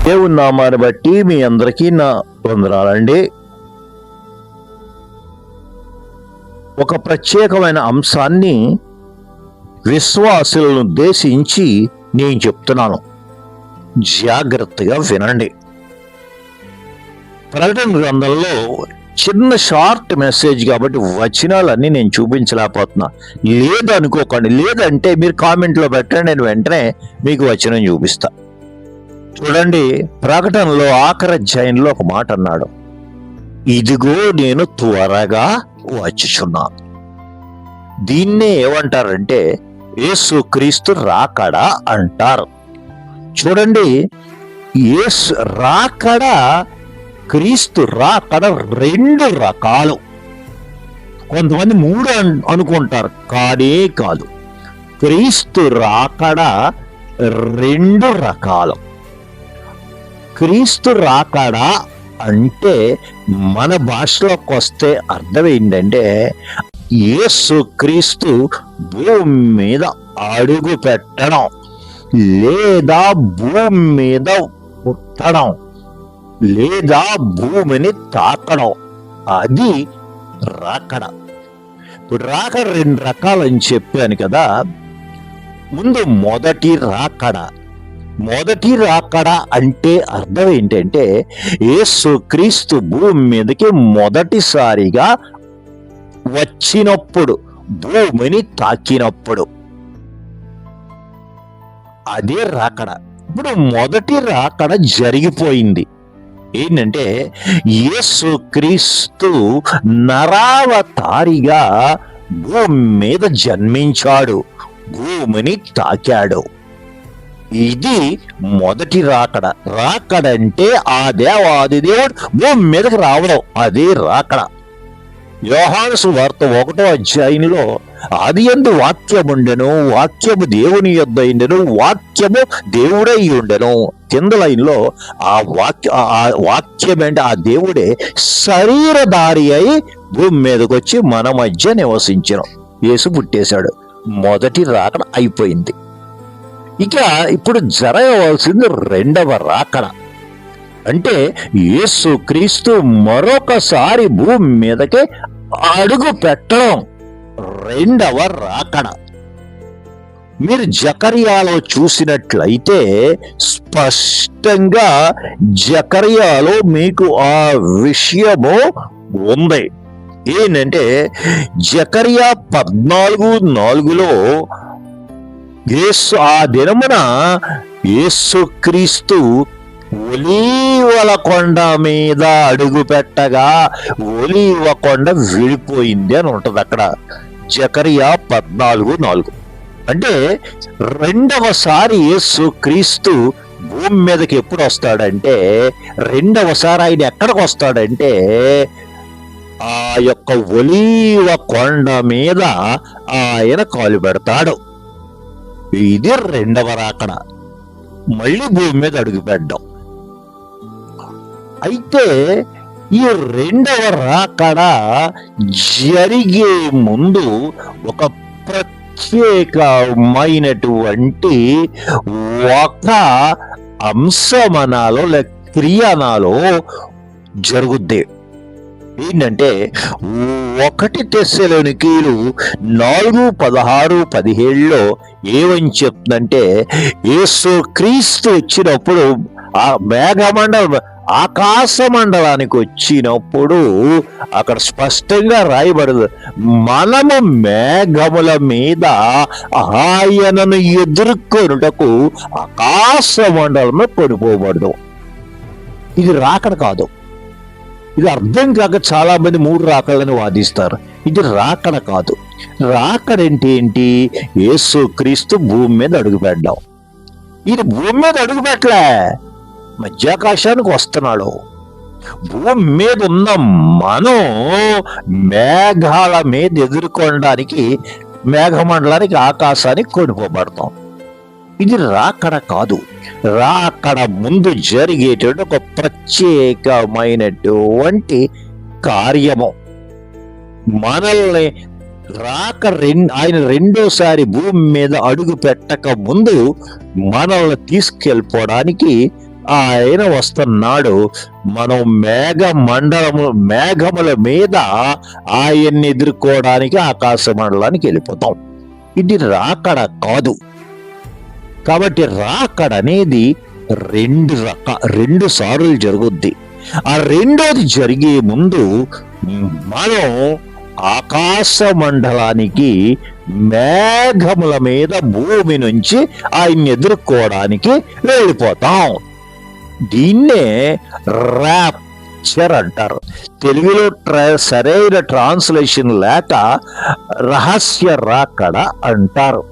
దేవుని నామాన్ని బట్టి మీ అందరికీ నా వందనాలండి. ఒక ప్రత్యేకమైన అంశాన్ని విశ్వాసులను ఉద్దేశించి నేను చెప్తున్నాను, జాగ్రత్తగా వినండి. ప్రకటన గ్రంథంలో చిన్న షార్ట్ మెసేజ్ కాబట్టి వచనాలన్నీ నేను చూపించలేకపోతున్నా. లేదనుకోకండి, లేదంటే మీరు కామెంట్లో పెట్టండి, నేను వెంటనే మీకు వచనం చూపిస్తా. చూడండి, ప్రకటనలో ఆఖరి అధ్యాయంలో ఒక మాట అన్నాడు, ఇదిగో నేను త్వరగా వచ్చుచున్నాను. దీన్నే ఏమంటారంటే యేసు క్రీస్తు రాకడా అంటారు. చూడండి, యేసు రాకడా, క్రీస్తు రాకడ రెండు రకాలు. కొంతమంది మూడు అనుకుంటారు, కాదే కాదు. క్రీస్తు రాకడ రెండు రకాలు. క్రీస్తు రాకడా అంటే మన భాషలోకి వస్తే అర్థం ఏంటంటే యేసు క్రీస్తు భూమి మీద అడుగు పెట్టడం లేదా భూమి మీద పుట్టడం లేదా భూమిని తాకడం, అది రాకడ. ఇప్పుడు రాకడ రెండు రకాలని చెప్పాను కదా. ముందు మొదటి రాకడ. మొదటి రాకడ అంటే అర్థం ఏంటంటే యేసు క్రీస్తు భూమి మీదకి మొదటిసారిగా వచ్చినప్పుడు, భూమిని తాకినప్పుడు, అదే రాకడ. ఇప్పుడు మొదటి రాకడ జరిగిపోయింది. ఏంటంటే యేసు క్రీస్తు నరావతారిగా భూమి మీద జన్మించాడు, భూమిని తాకాడు. ఇది మొదటి రాకడ. రాకడ అంటే ఆ దేవాది దేవుడు భూమి మీదకి రావడం, అదే రాకడ. యోహాను సువార్త 1వ అధ్యాయంలో ఆదియందు వాక్యముండెను, వాక్యము దేవుని యొద్ద ఉండెను, వాక్యము దేవుడై ఉండెను. కింద లైన్లో ఆ వాక్యం అంటే ఆ దేవుడే శరీరధారి అయి భూమి మీదకి వచ్చి మన మధ్య నివసించను. యేసు పుట్టేశాడు. మొదటి రాకడ అయిపోయింది. ఇక ఇప్పుడు జరగవలసింది రెండవ రాకడ. అంటే యేసు క్రీస్తు మరొకసారి భూమి మీదకి అడుగు పెట్టడం, రెండవ రాకడ. మీరు జకర్యాలో చూసినట్లయితే స్పష్టంగా జకర్యాలో మీకు ఆ విషయము ఉంది. ఏంటంటే జకర్యా 14:4లో ఆ దినమున యేసు క్రీస్తు ఒలీవల కొండ మీద అడుగు పెట్టగా ఒలీవ కొండ విడిపోయింది అని ఉంటది అక్కడ. జకర్యా 14:4. అంటే రెండవసారి యేసు క్రీస్తు భూమి మీదకి ఎప్పుడు వస్తాడంటే, రెండవసారి ఆయన ఎక్కడికి వస్తాడంటే ఆ యొక్క ఒలీవ కొండ మీద ఆయన కాలు పెడతాడు. ఇది రెండవ రాకడ, మళ్ళీ భూమి మీద అడుగు పెట్టడం. అయితే ఈ రెండవ రాకడ జరిగే ముందు ఒక ప్రత్యేకమైనటువంటి ఒక అంశమనాలో క్రియనాలో జరుగుద్ది. ఏంటంటే 1 తెస్సలోనికీయులు 4:16-17లో ఏమని చెప్తుందంటే యేసు క్రీస్తు వచ్చినప్పుడు ఆ మేఘమండలం ఆకాశ మండలానికి వచ్చినప్పుడు అక్కడ స్పష్టంగా రాయబడదు, మనము మేఘముల మీద ఆయనను ఎదుర్కొనుటకు ఆకాశ మండలమే పడిపోబడదు. ఇది రాకడ కాదు. ఇది అర్థం కాక చాలా మంది 3 రాకడలని వాదిస్తారు. ఇది రాకడ కాదు. రాకడ అంటే ఏంటి? యేసు క్రీస్తు భూమి మీద అడుగు పెట్టడం. ఇది భూమి మీద అడుగు పెట్టలే, మధ్యాకాశానికి వస్తున్నాడు. భూమి మీద ఉన్న మనం మేఘాల మీద ఎదుర్కొనడానికి మేఘమండలానికి, ఆకాశానికి కొనిపోబడతాం. ఇది రాకడ కాదు. రాకడ ముందు జరిగేటువంటి ఒక ప్రత్యేకమైనటువంటి కార్యము. మనల్ని ఆయన రెండోసారి భూమి మీద అడుగు పెట్టక ముందు మనల్ని తీసుకెళ్ళిపోవడానికి ఆయన వస్తున్నాడు. మనం మేఘముల మీద ఆయన్ని ఎదుర్కోవడానికి ఆకాశ మండలానికి వెళ్ళిపోతాం. ఇది రాకడ కాదు. కాబట్టి రాకడ అనేది రెండు సార్లు జరుగుద్ది. ఆ రెండోది జరిగే ముందు మనం ఆకాశ మండలానికి మేఘముల మీద భూమి నుంచి ఆయన్ని ఎదుర్కోవడానికి వెళ్ళిపోతాం. దీన్నే ర్యాప్చర్ అంటారు. తెలుగులో సరైన ట్రాన్స్లేషన్ లేక రహస్య రాకడ అంటారు.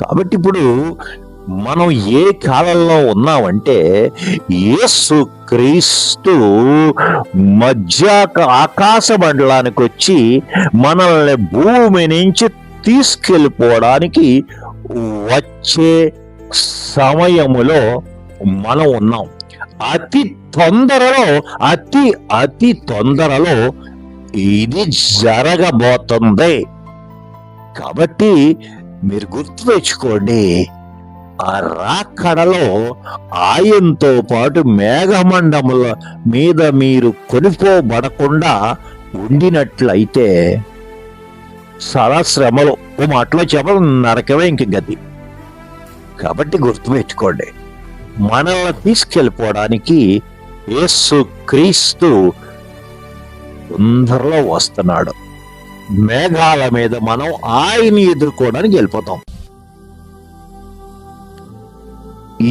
కాబట్టి ఇప్పుడు మనం ఏ కాలంలో ఉన్నామంటే యేసు క్రీస్తు ఆకాశ మండలానికి వచ్చి మనల్ని భూమి నుంచి తీసుకెళ్ళిపోవడానికి వచ్చే సమయములో మనం ఉన్నాం. అతి తొందరలో ఇది జరగబోతుంది. కాబట్టి మీరు గుర్తు తెచ్చుకోండి, ఆ రాకడలో ఆయనతో పాటు మేఘమండముల మీద మీరు కొనిపోబడకుండా ఉండినట్లయితే చాలా శ్రమలు, ఓ మాటలో చెప్పడం నరకమే ఇంక గతి. కాబట్టి గుర్తుపెట్టుకోండి, మనల్ని తీసుకెళ్ళిపోవడానికి యేసు క్రీస్తు తొందరలో వస్తున్నాడు. మేఘాల మీద మనం ఆయన్ని ఎదుర్కోవడానికి వెళ్ళిపోతాం.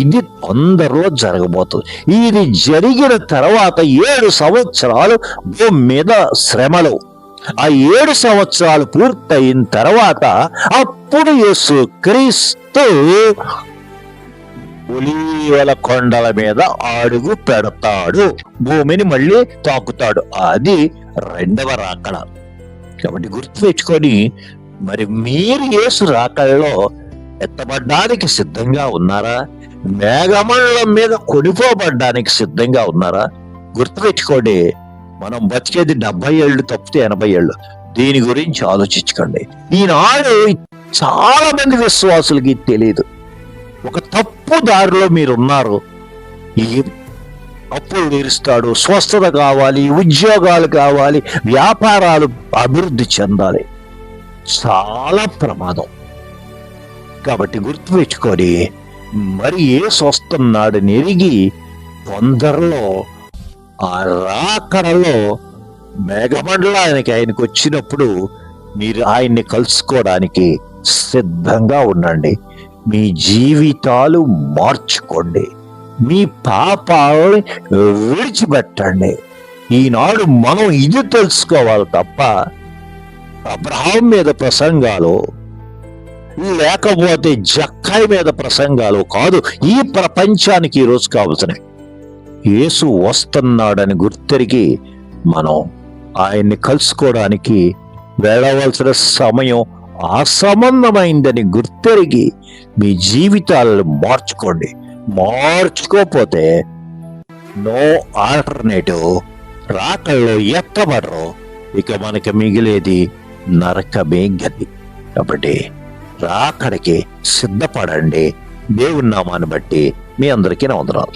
ఇది తొందరలో జరగబోతుంది. ఇది జరిగిన తర్వాత 7 సంవత్సరాలు భూమి మీద శ్రమలు. ఆ 7 సంవత్సరాలు పూర్తయిన తర్వాత అప్పుడు యేసు క్రీస్తు ఒలీవల కొండల మీద అడుగు పెడతాడు, భూమిని మళ్ళీ తాకుతాడు. అది రెండవ రాకడ. కాబట్టి గుర్తుపెట్టుకొని, మరి మీరు యేసు రాకడలో ఎత్తబడ్డానికి సిద్ధంగా ఉన్నారా? మేఘమండలం మీద కొనిపోబడ్డానికి సిద్ధంగా ఉన్నారా? గుర్తుపెట్టుకోండి, మనం బతికేది 70 ఏళ్ళు తప్పితే 80 ఏళ్ళు. దీని గురించి ఆలోచించుకోండి. ఈనాడు చాలా మంది విశ్వాసులకి తెలియదు. ఒక తప్పు దారిలో మీరున్నారు. ఈ అప్పులు తీరుస్తాడు, స్వస్థత కావాలి, ఉద్యోగాలు కావాలి, వ్యాపారాలు అభివృద్ధి చెందాలి. చాలా ప్రమాదం. కాబట్టి గుర్తుపెట్టుకొని, మరి యేసు వస్తున్నాడని ఎరిగి తొందరలో ఆ రాకడలో మేఘమండలానికి ఆయనకు వచ్చినప్పుడు మీరు ఆయన్ని కలుసుకోవడానికి సిద్ధంగా ఉండండి. మీ జీవితాలు మార్చుకోండి, మీ పాపాలని విడిచిపెట్టండి. ఈనాడు మనం ఇది తెలుసుకోవాలి తప్ప అబ్రహాం మీద ప్రసంగాలు, లేకపోతే జక్కాయి మీద ప్రసంగాలు కాదు ఈ ప్రపంచానికి ఈరోజు కావలసినవి. యేసు వస్తున్నాడని గుర్తెరిగి మనం ఆయన్ని కలుసుకోవడానికి వెళ్ళవలసిన సమయం అసంబంధమైందని గుర్తెరిగి మీ జీవితాలను మార్చుకోండి. మార్చుకోకపోతే నో ఆల్టర్నేటివ్, రాకల్లో ఎత్తబడరు. ఇక మనకి మిగిలేది నరకమే గతి. కాబట్టి రాకడికి సిద్ధపడండి. దేవుని నామాన్ని బట్టి మీ అందరికీ వందనాలు.